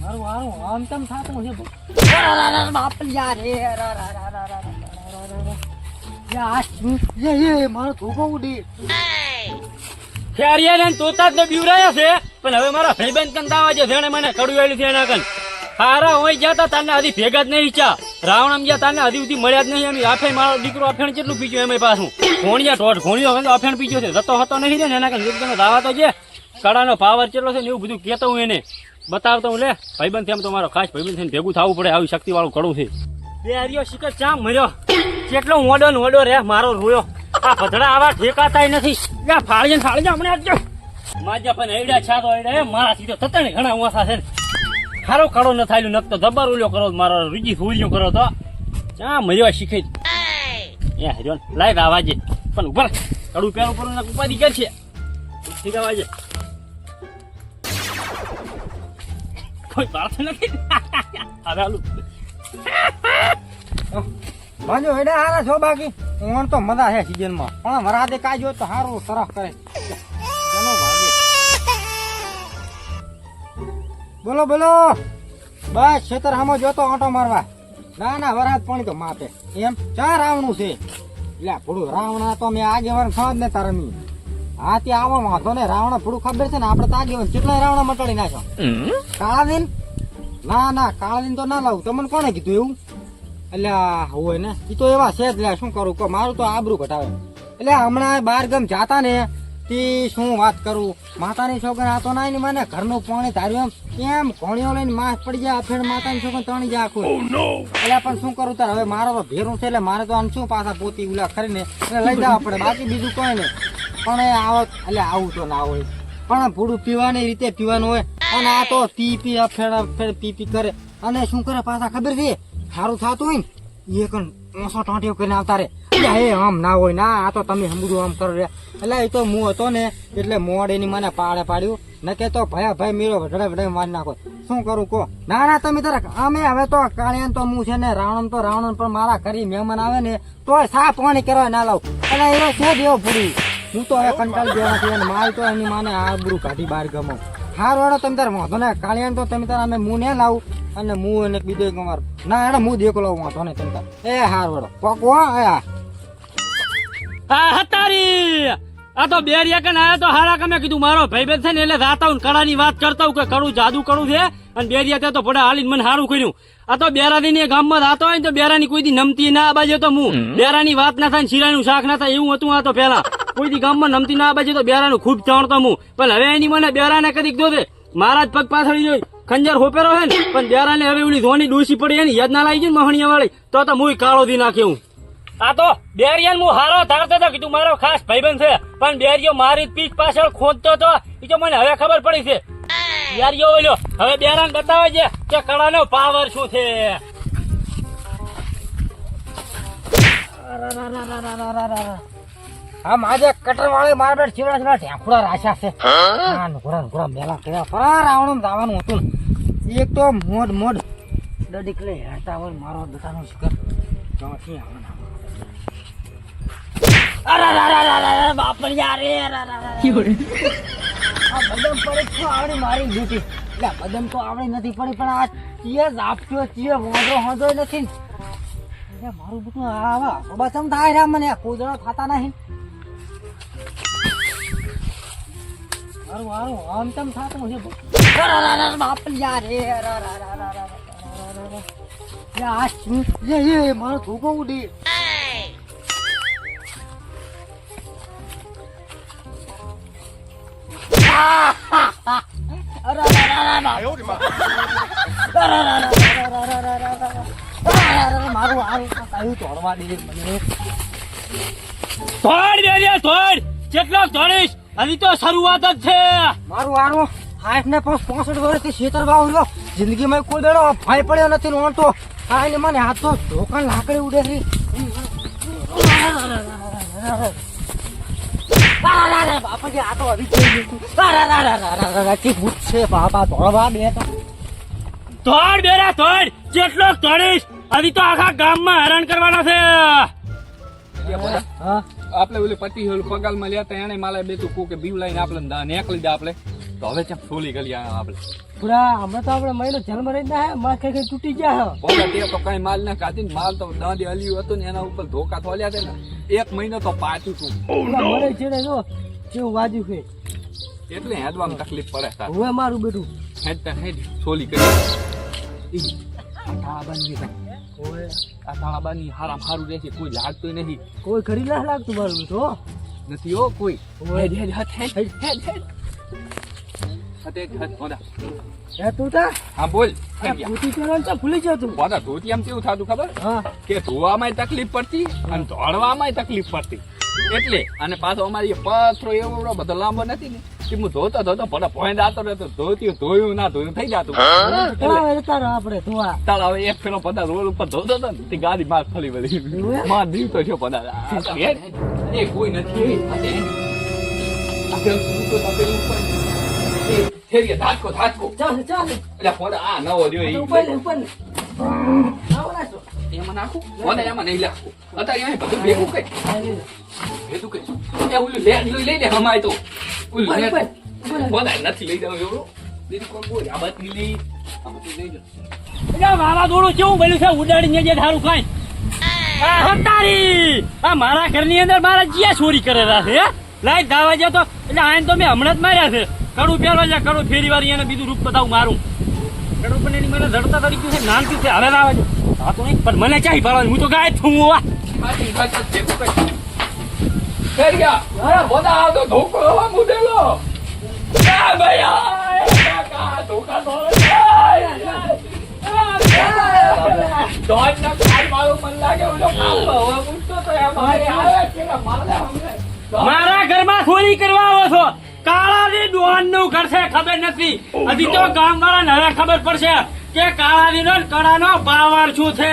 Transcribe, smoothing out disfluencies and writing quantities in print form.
મારું હારું આમ તેમ થાતું છે બાપ યાર રે મારો ધોકો ઉડી ખેરિયા ને તોતા જ બીવરાયા છે પણ હવે મારા ભાઈબંધ કંદાવા છે જેને મને કડુવેલી છે એના કન હારા હોય જતા તાને હજી ભેગા જ નહીં ઈચ્છા રાવણ ગયા તાને હજી સુધી મળ્યા જ નહીં એમ આફે મારો દીકરો અફેણ કેટલું પીજો એમ પાછું ઘોણિયા ઢોઢ ઘોણિયો અફેણ પીજો છે જતો હતો નહીં ને એના કન એકદમ દાવા તો છે કડાનો પાવર કેટલો છે ને એવું બધું કહેતો હું એને બતાવતો હું લે ભાઈબંધ એમ તો મારો ખાસ ભાઈબંધ થઈને ભેગું થવું પડે આવી શક્તિ વાળું કડું છે બે હરિયો શિકર ચામ મર્યો કેટલો ઓડો રે મારો રોયો આ ભધડા આવા ઠેકાતા નથી ફાળી હમણાં આપજો માજા પણ એડા છાતો એડા મારા સીધો થતા ને ઘણા ઓછા છે હારો કાળો ન થાયલું નકતો જબર ઉલ્યો કરો મારો રૂજી ફૂલ્યો કરો તો ચા મર્યો શીખે એ હરિયો લાય આવાજે પણ ઉપર કડું પેલું પર ઉપાધિ કરશે ઠીક આવાજે કોઈ બાત નથી હવે આલું ભાજો એડા હારા છો બાકી ઓણ તો મજા છે સીઝન માં પણ વરાદે કાજો તો હારું સરસ કરે ચલો ભાગે બોલો બસ ખેતર હામો જોતો આંટો મારવા ના વરાદ પાણી તો માપે એમ ચા રાવણું છે એટલે થોડું રાવણા તો મેં આગેવાન ખાવ ને તારમી હા ત્યાં આવો વાંધો ને રાવણા થોડું ખબર છે ને આપડે તો આગેવાન કેટલા રાવણા મટાડી નાખો કાળાદીન ના કાળાદીન તો ના લાવું તમને કોને કીધું એવું એટલે હોય ને એ તો એવા છે જ લે શું કરું કહો મારું તો આબરૂ ઘટાવે એટલે હમણાં બાર ગામ જાતા ને તે શું વાત કરું માતાની છોકરા આ તો ના મને ઘરનું પાણી ધાર્યું એમ ઘોણીઓ લઈને માસ પડી જાય ફેર માતાની છોકરા તણી જાય આખું એટલે પણ શું કરું તાર હવે મારો તો ભેરું છે એટલે મારે તો આમ શું પાછા પોતી ઉલા કરીને એટલે લઈ જવા પડે બાકી બીજું કોઈ નહીં પણ એટલે આવું તો ના હોય પણ પૂરું પીવાની રીતે પીવાનું હોય અને આ તો પી ફેર પી કરે અને શું કરે પાછા ખબર છે સારું થતું હોય ને એ કણ ઓસો ટાંટીઓ કરીને આવતા રે આમ ના હોય ના આ તો તમે સમજુ આમ કરો રે એટલે એ તો હું હતો ને એટલે મોડ એની મને પાડ્યું ન કે તો ભાઈ મીરો વઢડે મારી નાખો શું કરું કહો ના તમે તારા અમે હવે તો કાળિયાન તો હું છે ને રાવણ પણ મારા ઘરે મહેમાન આવે ને તો સા પાણી કરવા ના લાવ એટલે એનો શું દેવો પડ્યું હું તો હવે કંટાળી દેવાથી અને મારી તો એની માને આબરૂ કાઢી બહાર ગમો હાર વાળો તમે તાર વાંધો ને કાળિયાન તો તમે તારા અમે મું ને લાવું અને હું એને બીજો કમાર ના એને હું દેખો લાવું વાંધો ને તમે તાર એ હાર વાળો પકો હા હતારી આ તો બેરિયા કન આયા તો હારા કમે કીધું મારો ભાઈબંધ છે ને એટલે જાતા હું કળાની વાત કરતા હું કે કડું જાદુ કડું છે અને બેરિયા ત્યાં તો પડે હાલીને મને સારું કર્યું આ તો બેરાની ને ગામમાં જાતો હોય ને તો બેરાની કોઈ દી નમતી ના બાજુ તો હું બેરાની વાત ના થાય શીરાનું શાક ના થાય એવું હતું આ તો પેલા કોઈ દી ગામમાં નમતી ના બાજુ તો બેરાનું ખૂબ જાણતો હું પણ હવે એની મને બેરાને કદીક દો દે મારા જ પગ પાછળ જોઈ ખંજર હોપેરો હે ને પણ બેરાને હવે ઓલી ધોની ડોસી પડી એની યાદ ના લાગી ને મહણિયા વાળી તો મુય કાળો દી નાખ્યું આ તો બેરિયાન હું હારો ધારતો હતો કીધું મારો ખાસ ભાઈબંધ છે પણ બેરિયો મારી પીઠ પાછળ ખોદતો હતો એ તો મને હવે ખબર પડી છે યારિયો ઓલ્યો હવે બેરાન બતાવે છે કે કળાનો પાવર શું છે હા માજે કટર વાળે મારા બેટ ચીવડા ઢેંખુડા રાખ્યા છે ઘોડા મેલા કર્યા પર રાવણ જવાનું હતું એક તો મોડ દડીક લઈ હેરતા હોય મારો દતાનો શિકર ચોથી આવવાના બાપ યાર બદમ પડે તો આવડી મારી ડ્યુટી એટલે બદમ તો આવડી નથી પડી પણ આ ચીએ આપજો ચીએ વાંધો હોતો નથી મારું બધું આવા બચમ થાય રહ્યા મને કોદળો થતા નહીં મારું આમ તેમ થતું છે બાપ યાર મારો ધોકો ઉડી મારું આવું તોડવા દે મને થોડ કેટલો ધોડીશ હજી તો શરૂઆત જ છે મારું આનું 60 ને 65 વર્ષથી શેતર ભાવ રહ્યો જિંદગીમાં કોઈ દેડો ભાઈ પડ્યો નથી નોંધતો આ ને મને હાથ તો ઢોકણ લાકડી ઉડે છે બાપાજી આ તો હજી છે બાપા ધોળવા બે થોડ બેરા થોડ કેટલો ધોડીશ હજી તો આખા ગામમાં હેરાન કરવાના છે આપણે ઓલી પતિ પગાલમાં લેતા એને માલા બે તું કે બીવ લાઈને આપણે નેકલી દે આપણે તો હવે ચમ સોલી ગલી આપણે પૂરા હમણાં તો આપણે મહિનો જન્મ રહી ના માર કઈ તૂટી ગયા ઓલા તે તો કઈ માલ ના ખાધી ને માલ તો દાંડી હલ્યું હતું ને એના ઉપર ધોકા થોલ્યા છે ને 1 મહિનો તો પાછું તું મરે છે ને જો કેવું વાજ્યું છે એટલે હેડવામાં તકલીફ પડે તાર હવે મારું બેટું હેડ સોલી કરી આ તાળાબાની હારામ હારું રહેશે કોઈ લાગતું નહીં કોઈ ખરી ના લાગતું મારું બેટું હો. નથી હો કોઈ હે તું તા હા બોલ પૂતી કરવાનું તો ભૂલી ગયો તું બધા ધોતી આમ કેવું થતું ખબર હા કે ધોવામાં તકલીફ પડતી અને દોડવામાં તકલીફ પડતી એટલે અને પાછો અમારી પથરો એવડો બધો લાંબો નથી ને કે હું ધોતો પણ પોઈન્ટ આતો રહેતો ધોયું ના ધોયું થઈ જતું તારો આપણે ધોવા તાળ હવે એક ફેરો પદા રોડ ઉપર ધોતો હતો ને તે ગાડી માર ફરી બધી માર દીવતો છો પદા એ કોઈ નથી ચાલ આ નવો રહ્યો ઉપર ઉપર આવડા છો એમાં નાખું મને એમાં નહીં નાખું અત્યારે અહીં બધું ભેગું કઈ ભેગું કઈ ઓલું લઈ લે હમાય તો ઓલું નથી લઈ જાવ એવડો દીદી કોણ બોલ આ બાત લઈ આ બધું લઈ જાવ એટલે વાવાઝોડું કેવું બન્યું છે ઉડાડીને જે ધારું ખાઈ આ હતારી આ મારા ઘરની અંદર મારા જીયા ચોરી કરેલા છે લાઈ દાવા જ્યાં તો એટલે આને તો મેં હમણાં જ માર્યા છે કડું પહેરવા જાય કડું ફેરી વાળી એને બીજું રૂપ બતાવું મારું કડું પણ એની મને ધડતા તરી ગયું છે નાનથી છે હવે આવે છે હા તો નહીં પણ મને ચાહી પાડવાનું હું તો ગાય છું હું ધોકો મુદેલો મારા ઘરમાં ચોરી કરવા આવો છો કાળાની ડોહાન નું ઘર છે ખબર નથી હજી તો ગામ વાળા ને હવે ખબર પડશે કે કાળાની નો કળાનો પાવર શું છે